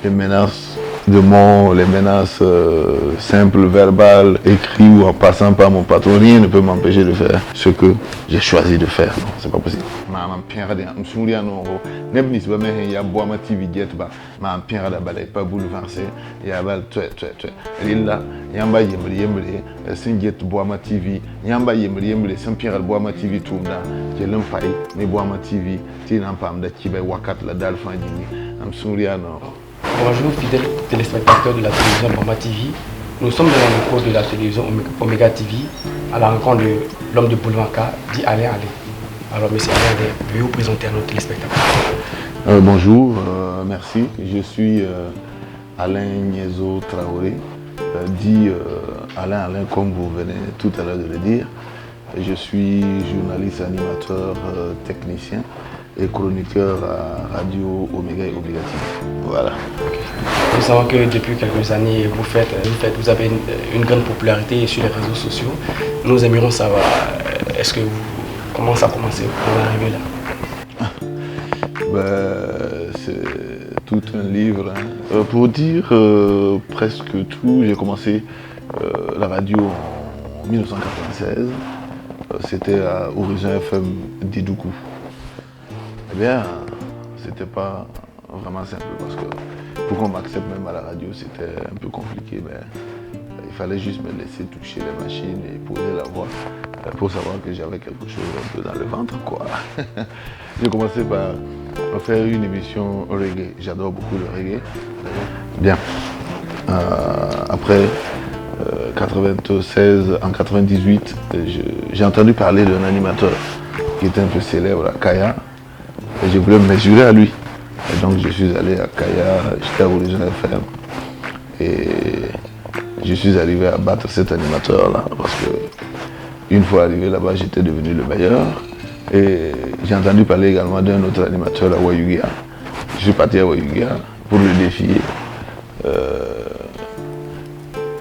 les menaces de mort, les menaces simples, verbales, écrites ou en passant par mon patron, rien ne peut m'empêcher de faire ce que j'ai choisi de faire. Non, c'est pas possible. Maman Pierre de Msouria non, n'ebnis ba mais ya boama TV jet ba, maman Pierre da balai pas bouleversé, ya bal tuet. Lilla, yamba yembre, singet boama TV, yamba yembre, Saint Pierre boama TV tourna, j'ai l'empire, mais boama TV, t'es n'empam da qui va wakat la dalle fin d'ini, Msouria non. Bonjour fidèles téléspectateurs de la télévision Bamba TV. Nous sommes dans le cours de la télévision Omega TV à la rencontre de l'homme de Boulvanka, dit Alain Allé. Alors monsieur Alain Allé, veuillez vous présenter à nos téléspectateurs. Bonjour, merci. Je suis Alain Niezo Traoré, dit Alain comme vous venez tout à l'heure de le dire. Je suis journaliste, animateur, technicien et chroniqueur à Radio Omega et Omega TV. Voilà. Nous savons que depuis quelques années, vous avez une grande popularité sur les réseaux sociaux. Nous aimerions savoir, comment ça a commencé pour arriver là? C'est tout un livre. Hein. Pour dire presque tout, j'ai commencé la radio en 1996. C'était à Horizon FM d'Idougou. Eh bien, c'était pas vraiment simple parce que pour qu'on m'accepte même à la radio, c'était un peu compliqué. Mais il fallait juste me laisser toucher les machines et poser la voix pour savoir que j'avais quelque chose un peu dans le ventre, quoi. J'ai commencé par faire une émission reggae. J'adore beaucoup le reggae. Bien. Après 96, en 98, j'ai entendu parler d'un animateur qui était un peu célèbre à Kaya. Et je voulais me mesurer à lui. Et donc je suis allé à Kaya, j'étais à Horizon FM. Et je suis arrivé à battre cet animateur-là. Parce que une fois arrivé là-bas, j'étais devenu le meilleur. Et j'ai entendu parler également d'un autre animateur à Wayugia. Je suis parti à Wayugia pour le défier.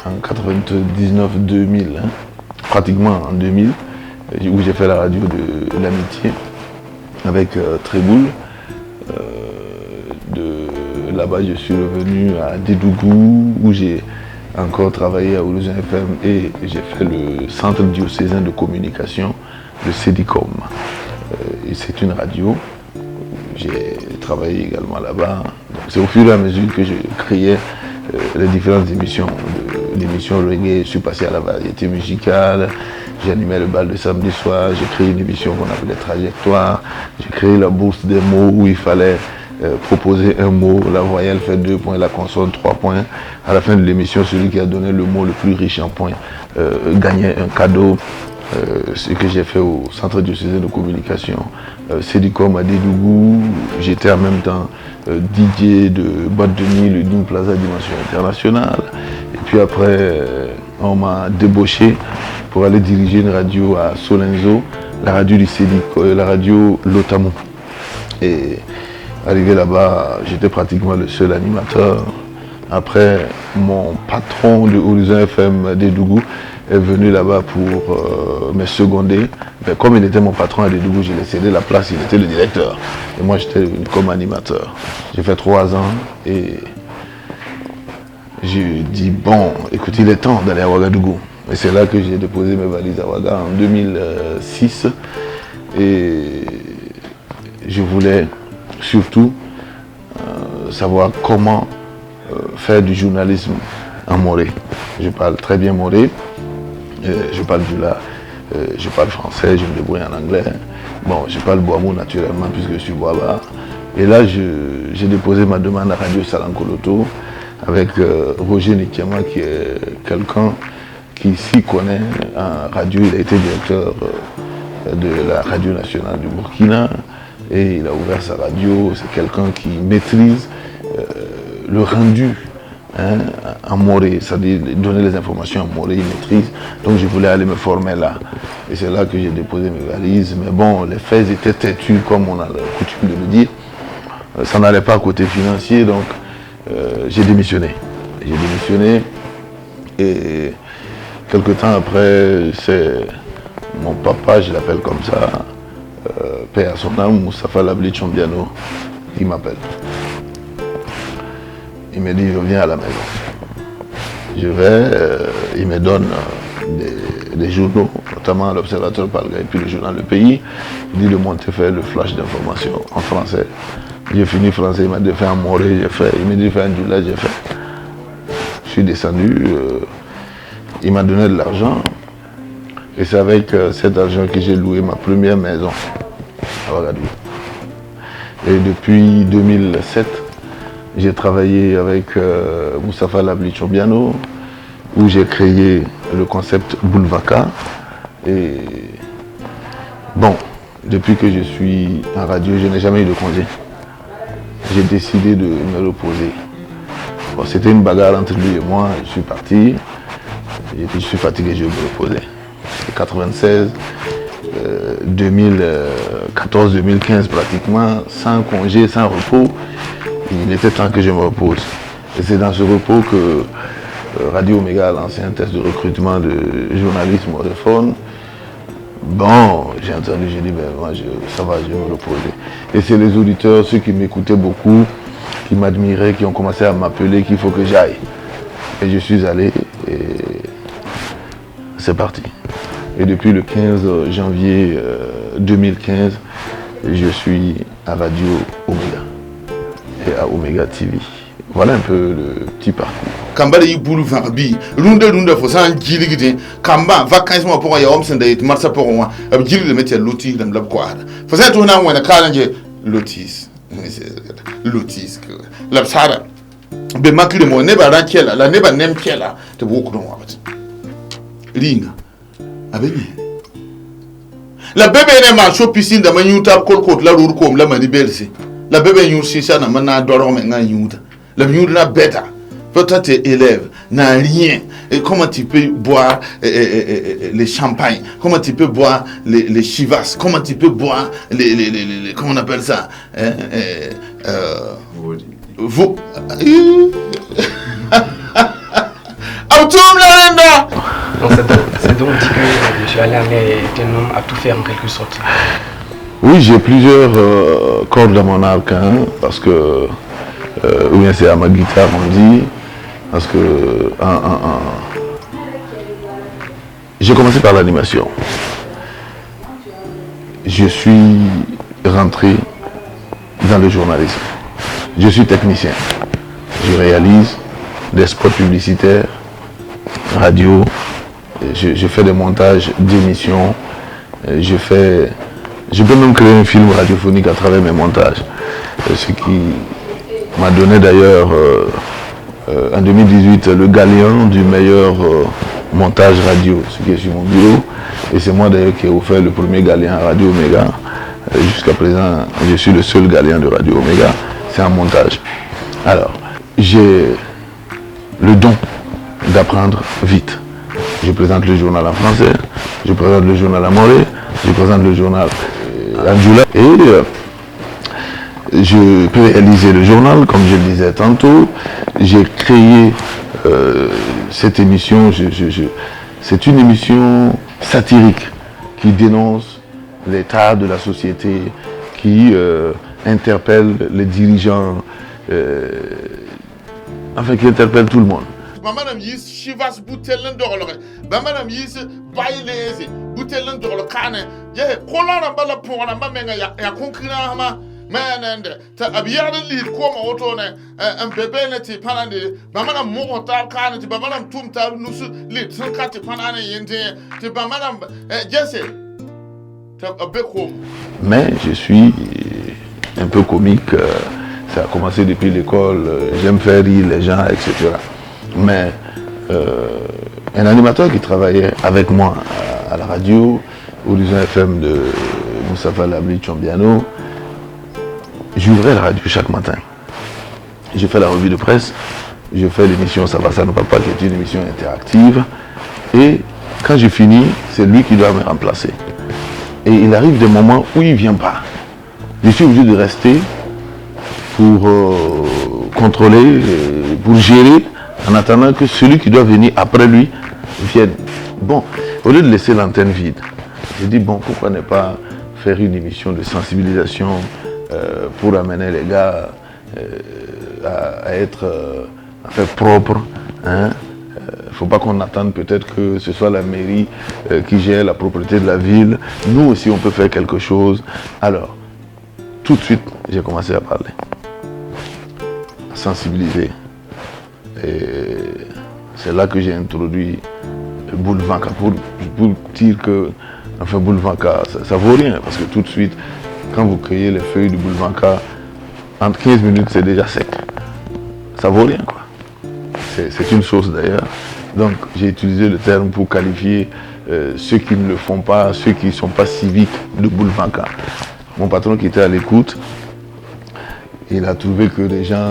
En 99-2000, hein, pratiquement en 2000, où j'ai fait la radio de l'amitié avec Tréboul. De là-bas, je suis revenu à Dédougou, où j'ai encore travaillé à Horizon FM et j'ai fait le centre diocésain de communication, le CEDICOM. Et c'est une radio. J'ai travaillé également là-bas. C'est au fur et à mesure que je créais les différentes émissions. L'émission reggae, je suis passé à la variété musicale. J'animais le bal de samedi soir, j'ai créé une émission qu'on appelait Trajectoire, j'ai créé la bourse des mots où il fallait proposer un mot, la voyelle fait 2 points, la consonne 3 points. À la fin de l'émission, celui qui a donné le mot le plus riche en points gagnait un cadeau. Ce que j'ai fait au centre diocésain de communication, CEDICOM à Dédougou. J'étais en même temps DJ de boîte de nuit, le Dim Plaza Dimension Internationale. Et puis après, on m'a débauché pour aller diriger une radio à Solenzo, la radio du CEDICOM, la radio Lotamou. Et arrivé là-bas, j'étais pratiquement le seul animateur. Après, mon patron de Horizon FM Dédougou est venu là-bas pour me seconder. Mais comme il était mon patron à Dédougou, j'ai cédé la place, il était le directeur. Et moi, j'étais comme animateur. J'ai fait 3 ans et j'ai dit, bon, écoutez, il est temps d'aller à Ouagadougou. Et c'est là que j'ai déposé mes valises à Ouaga en 2006. Et je voulais surtout savoir comment faire du journalisme en moré. Je parle très bien moré. Je parle Djoula, je parle français, je me débrouille en anglais. Bon, je parle Boamou naturellement puisque je suis Boaba. Et là, j'ai déposé ma demande à Radio Salankoloto avec Roger Nikiama qui est quelqu'un qui s'y connaît en radio. Il a été directeur de la radio nationale du Burkina et il a ouvert sa radio. C'est quelqu'un qui maîtrise le rendu. Hein, en moré, c'est-à-dire donner les informations en moré, il maîtrise. Donc je voulais aller me former là. Et c'est là que j'ai déposé mes valises. Mais bon, les faits étaient têtus, comme on a la coutume de le dire. Ça n'allait pas côté financier, donc j'ai démissionné. J'ai démissionné et quelque temps après, c'est mon papa, je l'appelle comme ça, père à son âme, Moustapha Labli Chombiano, il m'appelle. il me dit, je viens à la maison. Je vais, il me donne des journaux, notamment l'Observateur Palga et puis le journal Le Pays. Il dit de monter faire le flash d'information en français. J'ai fini français, il m'a dit de faire un moré, j'ai fait. Il m'a dit de faire un djoula, j'ai fait. Je suis descendu, il m'a donné de l'argent. Et c'est avec cet argent que j'ai loué ma première maison à Ouagadougou. Et depuis 2007, j'ai travaillé avec Moustapha Labli Chombiano, où j'ai créé le concept Boulevaka. Et bon, depuis que je suis en radio, je n'ai jamais eu de congé. J'ai décidé de me reposer. Bon, c'était une bagarre entre lui et moi, je suis parti. Et puis je suis fatigué, je me reposais. 96, 2014, 2015 pratiquement, sans congé, sans repos. Il était temps que je me repose. Et c'est dans ce repos que Radio Omega a lancé un test de recrutement de journalisme orthophone. Bon, j'ai entendu, j'ai dit, ben, moi, ça va, je vais me reposer. Et c'est les auditeurs, ceux qui m'écoutaient beaucoup, qui m'admiraient, qui ont commencé à m'appeler qu'il faut que j'aille. Et je suis allé et c'est parti. Et depuis le 15 janvier 2015, je suis à Radio Omega et à Omega TV. Voilà un peu le petit parcours. Kamba de yibulu varbi runde fo san jili gidi kamba vacances mo pour ya omsen de marsa pour moi ab jili de metia loti dam lab ko ada fo sa to na wona kala nje lotis lab sara be makli mo ne ba ran kela la ne ba nem kela te bu ko don wabat ringa abeni la bebe ne ma show piscine da man yuta kolkot la rur ko la mani belsi la bebe yu sisa na man na doro me nga yuta la yuta beta. Peut-être tes élèves n'ont rien. Et comment tu peux boire les champagnes? Comment tu peux boire les chivas? Comment tu peux boire les comment on appelle ça? Vous. C'est donc dit que M. Alain est un homme à tout faire en quelque sorte. Oui, j'ai plusieurs cordes dans mon arc, hein, parce que, ou bien c'est à ma guitare on dit, parce que j'ai commencé par l'animation. Je suis rentré dans le journalisme. Je suis technicien. Je réalise des spots publicitaires, radio, je fais des montages d'émissions, je peux même créer un film radiophonique à travers mes montages. Ce qui m'a donné d'ailleurs en 2018 le galéan du meilleur montage radio, ce qui est sur mon bureau. Et c'est moi d'ailleurs qui ai offert le premier galéan à Radio Omega. Jusqu'à présent, je suis le seul galéan de Radio Omega. C'est un montage. Alors, j'ai le don d'apprendre vite. Je présente le journal en français, je présente le journal à Morée, je présente le journal en Djoula. Et je peux réaliser le journal, comme je le disais tantôt. J'ai créé cette émission, c'est une émission satirique qui dénonce l'état de la société, qui interpelle les dirigeants, enfin qui interpelle tout le monde. Mamanam yis shivas butelen dorolore mamanam yis bailezi butelen dorolo kane je kolana bala pona mamenga ya konkrina ma menende ta abiyade lid ko ma oto ne en bebe ne ti panande mamanam mo ta kane ti mamanam tum ta nusu lid san kati panane yente ti mamanam jesse ta abeko. Mais je suis un peu comique, ça a commencé depuis l'école, j'aime faire rire les gens, etc. Mais un animateur qui travaillait avec moi à la radio, Horizon FM de Moustapha Labli Chombiano, j'ouvrais la radio chaque matin. Je fais la revue de presse, je fais l'émission Ça va, ça ne va pas, qui est une émission interactive. Et quand j'ai fini, c'est lui qui doit me remplacer. Et il arrive des moments où il ne vient pas. Je suis obligé de rester pour contrôler, pour gérer, en attendant que celui qui doit venir après lui vienne. Bon, au lieu de laisser l'antenne vide, j'ai dit, bon, pourquoi ne pas faire une émission de sensibilisation pour amener les gars à être propre. Hein. Il ne faut pas qu'on attende peut-être que ce soit la mairie qui gère la propreté de la ville. Nous aussi, on peut faire quelque chose. Alors, tout de suite, j'ai commencé à parler, à sensibiliser. Et c'est là que j'ai introduit le Boulvanka pour dire que, enfin, Boulvanka, ça vaut rien. Parce que tout de suite, quand vous cueillez les feuilles du Boulvanka, entre 15 minutes, c'est déjà sec. Ça vaut rien, quoi. C'est une sauce d'ailleurs. Donc j'ai utilisé le terme pour qualifier ceux qui ne le font pas, ceux qui ne sont pas civiques de Boulvanka. Mon patron qui était à l'écoute, il a trouvé que les gens,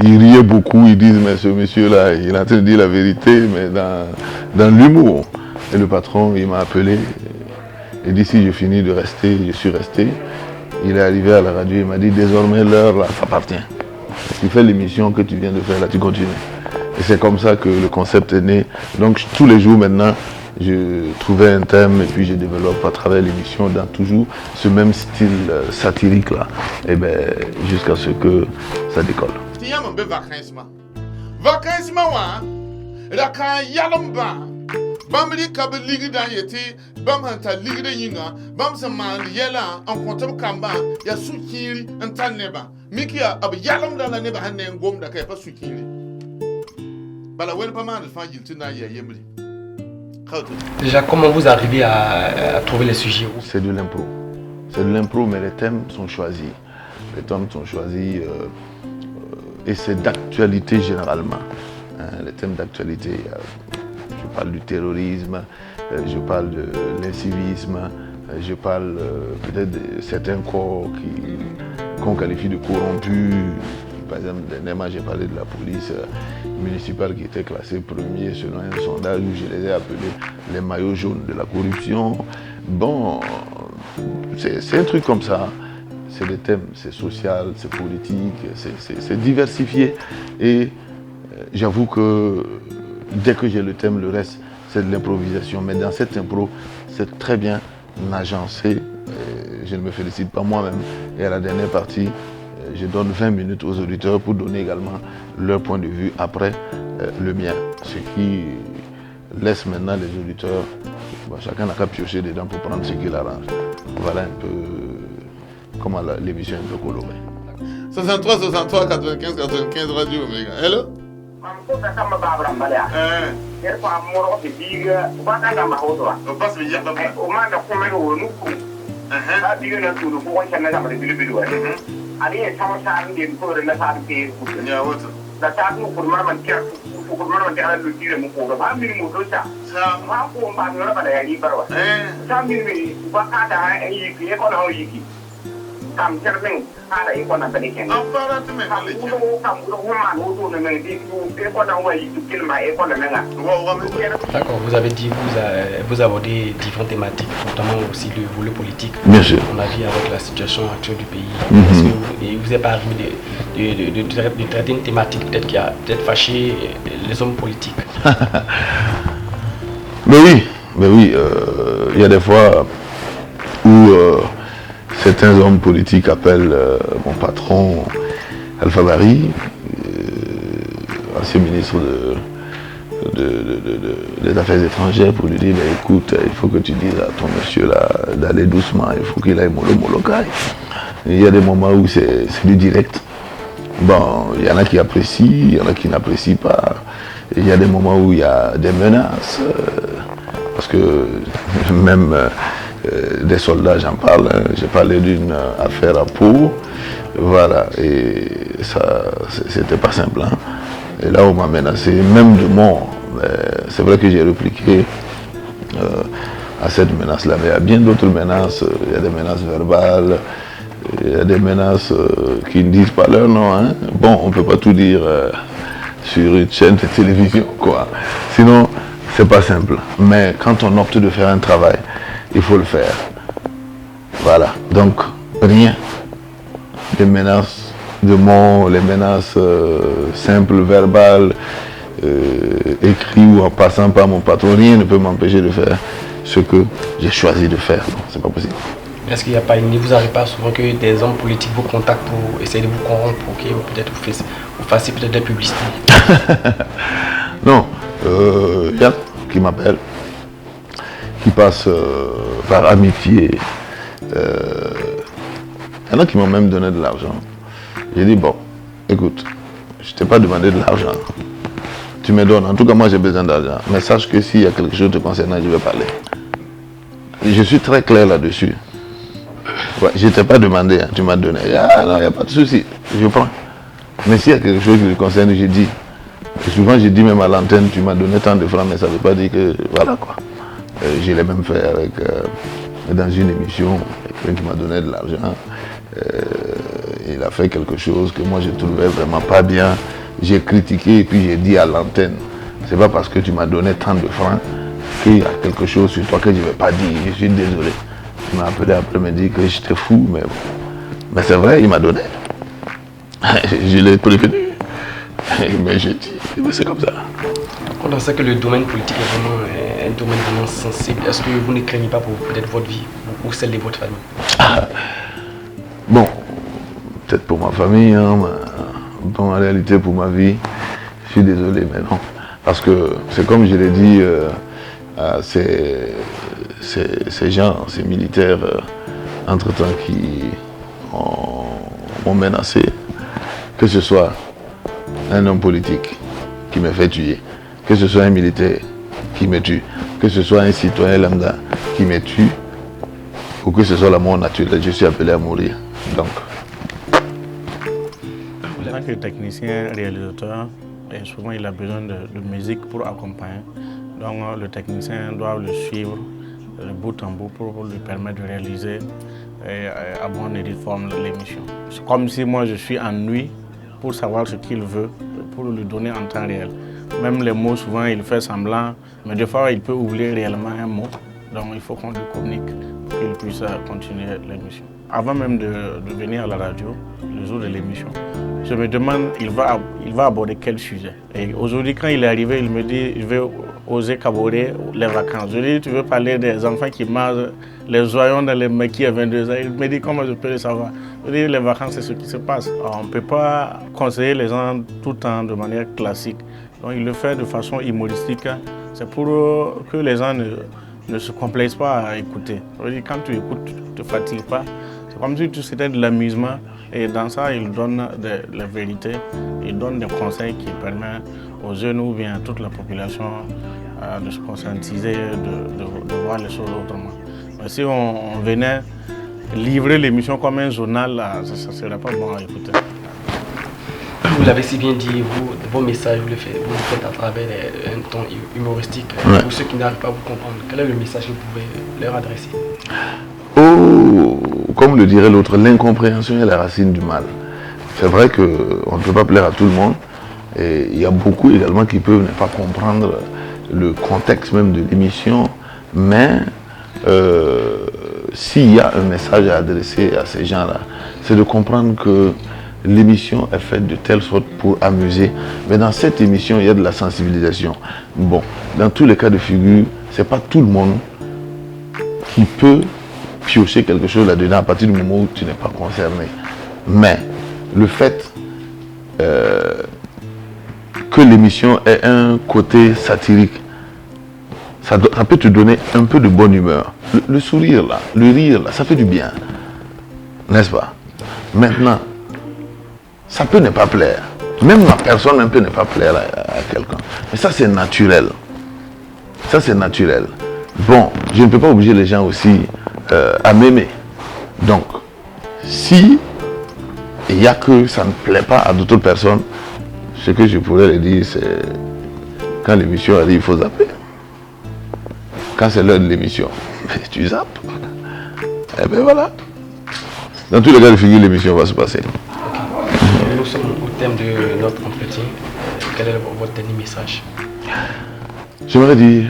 ils riaient beaucoup, ils disent mais ce monsieur-là, il est en train de dire la vérité, mais dans l'humour. Et le patron, il m'a appelé, et dit si je finis de rester, je suis resté. Il est arrivé à la radio, il m'a dit désormais l'heure là, ça appartient. Tu fais l'émission que tu viens de faire là, tu continues. Et c'est comme ça que le concept est né. Donc tous les jours maintenant, je trouvais un thème et puis je développe à travers l'émission dans toujours ce même style satirique là. Et bien jusqu'à ce que ça décolle. Déjà, comment vous arrivez à trouver les sujets? C'est de l'impro. C'est de l'impro, mais les thèmes sont choisis. Les thèmes sont choisis et c'est d'actualité généralement. Les thèmes d'actualité, je parle du terrorisme, je parle de l'incivisme, je parle peut-être de certains corps qu'on qualifie de corrompus. Par exemple, dernièrement, j'ai parlé de la police municipale qui était classée premier selon un sondage où je les ai appelés les maillots jaunes de la corruption. Bon, c'est un truc comme ça. C'est des thèmes, c'est social, c'est politique, c'est diversifié. Et j'avoue que dès que j'ai le thème, le reste, c'est de l'improvisation. Mais dans cette impro, c'est très bien agencé. Je ne me félicite pas moi-même. Et à la dernière partie, je donne 20 minutes aux auditeurs pour donner également leur point de vue après le mien. Ce qui laisse maintenant les auditeurs, chacun n'a qu'à piocher dedans pour prendre ce qu'il arrange. Voilà un peu comment l'émission est un peu colorée. 63, 63, 95, 95 Radio Omega. Hello? Ada sama saat dia pun ada saat dia pun. Ya betul. Saat itu pun mana dia ada lucu dan muka. Kami ni muda sah. Sama pun panggil pada hari baru. Kami ni bukan ada hari ini kalau hari ini. Kami cermin ada ikon apa ni kan? Apa tu memang leceh. Kamu rumah itu memang di ikon awal itu kira ikon memang. D'accord, vous avez dit vous abordez différentes thématiques, notamment aussi le volet politique. Bien sûr. On a vu avec la situation actuelle du pays. Mm-hmm. Et vous n'avez pas arrivé de traiter une thématique peut-être qui a peut-être fâché les hommes politiques? Mais oui, il y a des fois où certains hommes politiques appellent mon patron Alpha Barry, ancien ministre des Affaires étrangères, pour lui dire écoute, il faut que tu dises à ton monsieur là d'aller doucement, il faut qu'il aille mollo. Il y a des moments où c'est du direct. Bon, il y en a qui apprécient, il y en a qui n'apprécient pas. Il y a des moments où il y a des menaces, parce que même des soldats, j'en parle. J'ai parlé d'une affaire à Pau, voilà, et ça, c'était pas simple. Hein. Et là, on m'a menacé, même de mort. C'est vrai que j'ai répliqué à cette menace-là, mais il y a bien d'autres menaces. Il y a des menaces verbales, il y a des menaces qui ne disent pas leur nom. Hein. Bon, on ne peut pas tout dire sur une chaîne de télévision, quoi. Sinon, c'est pas simple. Mais quand on opte de faire un travail, il faut le faire. Voilà. Donc, rien. Les menaces de mort, les menaces simples, verbales, écrites ou en passant par mon patron, rien ne peut m'empêcher de faire ce que j'ai choisi de faire. C'est pas possible. Est-ce qu'il n'y a pas, il ne vous arrive pas souvent que des hommes politiques vous contactent pour essayer de vous corrompre, pour que peut-être vous passer peut-être des publicités? Non, il y a qui m'appelle, qui passe par amitié. Il y en a qui m'ont même donné de l'argent. J'ai dit, bon, écoute, je ne t'ai pas demandé de l'argent. Tu me donnes, en tout cas moi j'ai besoin d'argent. Mais sache que s'il y a quelque chose te concernant, je vais parler. Je suis très clair là-dessus. Ouais, je ne t'ai pas demandé, hein, tu m'as donné. Ah non, il n'y a pas de souci, je prends. Mais s'il y a quelque chose qui te concerne, je dis. Et souvent je dis même à l'antenne, tu m'as donné tant de francs, mais ça ne veut pas dire que, voilà quoi. Je l'ai même fait avec, dans une émission, quelqu'un qui m'a donné de l'argent. Il a fait quelque chose que moi je trouvais vraiment pas bien. J'ai critiqué et puis j'ai dit à l'antenne, c'est pas parce que tu m'as donné tant de francs qu'il y a quelque chose sur toi que je ne vais pas dire, je suis désolé. Il m'a appelé après me dire que j'étais fou, mais bon. Mais c'est vrai, il m'a donné. Je l'ai prévenu. Mais j'ai dit, mais c'est comme ça. On sait que le domaine politique est vraiment un domaine vraiment sensible. Est-ce que vous ne craignez pas pour peut-être votre vie ou celle de votre famille? Bon, peut-être pour ma famille, hein, bon, en réalité pour ma vie, je suis désolé, mais non. Parce que c'est comme je l'ai dit à ces gens, ces militaires, entre-temps qui m'ont menacé, que ce soit un homme politique qui me fait tuer, que ce soit un militaire qui me tue, que ce soit un citoyen lambda qui me tue, ou que ce soit la mort naturelle, je suis appelé à mourir. Donc. En tant que technicien réalisateur, souvent il a besoin de musique pour accompagner. Donc le technicien doit le suivre de bout en bout pour lui permettre de réaliser à bonne et due forme l'émission. C'est comme si moi je suis en nuit pour savoir ce qu'il veut, pour lui donner en temps réel. Même les mots, souvent il fait semblant, mais des fois il peut oublier réellement un mot. Donc il faut qu'on lui communique pour qu'il puisse continuer l'émission. Avant même de venir à la radio, le jour de l'émission, je me demande, il va aborder quel sujet. Et aujourd'hui, quand il est arrivé, il me dit, je vais oser caborer les vacances. Je lui dis, tu veux parler des enfants qui mangent les oignons dans les maquis à 22 ans. Il me dit, comment je peux le savoir? Je lui dis, les vacances, c'est ce qui se passe. On ne peut pas conseiller les gens tout le temps de manière classique. Donc il le fait de façon humoristique. C'est pour que les gens ne se complaisent pas à écouter. Je veux dire, quand tu écoutes, tu ne te fatigues pas. C'est comme si c'était de l'amusement. Et dans ça, il donne la vérité, il donne des conseils qui permettent aux jeunes ou bien à toute la population de se conscientiser, de voir les choses autrement. Mais si on venait livrer l'émission comme un journal, ça ne serait pas bon à écouter. Vous l'avez si bien dit, vos messages, vous le faites à travers un ton humoristique. Ouais. Pour ceux qui n'arrivent pas à vous comprendre, quel est le message que vous pouvez leur adresser? Oh, comme le dirait l'autre, l'incompréhension est la racine du mal. C'est vrai qu'on ne peut pas plaire à tout le monde. Et il y a beaucoup également qui peuvent ne pas comprendre le contexte même de l'émission. Mais s'il y a un message à adresser à ces gens-là, c'est de comprendre que l'émission est faite de telle sorte pour amuser. Mais dans cette émission, il y a de la sensibilisation. Bon, dans tous les cas de figure, ce n'est pas tout le monde qui peut piocher quelque chose là-dedans à partir du moment où tu n'es pas concerné. Mais le fait que l'émission ait un côté satirique, ça peut te donner un peu de bonne humeur. Le sourire là, le rire là, ça fait du bien. N'est-ce pas? Maintenant, ça peut ne pas plaire. Même la personne ne peut ne pas plaire à quelqu'un. Mais ça c'est naturel. Ça c'est naturel. Bon, je ne peux pas obliger les gens aussi à m'aimer. Donc, si il n'y a que ça ne plaît pas à d'autres personnes, ce que je pourrais leur dire, c'est quand l'émission arrive, il faut zapper. Quand c'est l'heure de l'émission, tu zappes. Et bien voilà. Dans tous les cas de figure, l'émission va se passer. Okay. Nous sommes au thème de notre entretien. Quel est votre dernier message? J'aimerais dire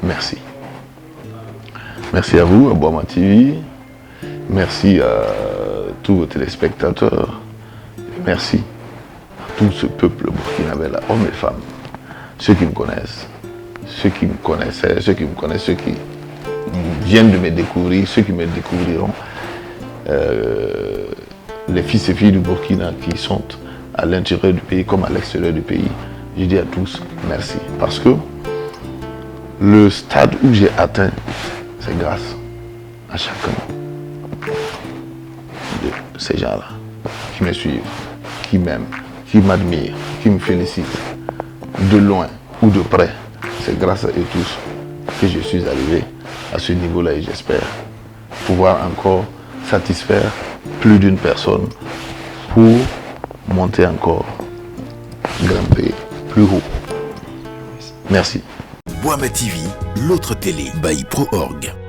merci. Merci à vous, à Boama TV. Merci à tous vos téléspectateurs. Merci à tout ce peuple burkinabé, là, hommes et femmes. Ceux qui me connaissent, ceux qui me connaissaient, ceux qui me connaissent, ceux qui viennent de me découvrir, ceux qui me découvriront. Les fils et filles du Burkina qui sont à l'intérieur du pays comme à l'extérieur du pays, je dis à tous merci. Parce que le stade où j'ai atteint, c'est grâce à chacun de ces gens-là qui me suivent, qui m'aiment, qui m'admirent, qui me félicitent, de loin ou de près. C'est grâce à eux tous que je suis arrivé à ce niveau-là et j'espère pouvoir encore satisfaire plus d'une personne pour monter encore, grimper plus haut. Merci. Boama TV, l'autre télé by ProOrg.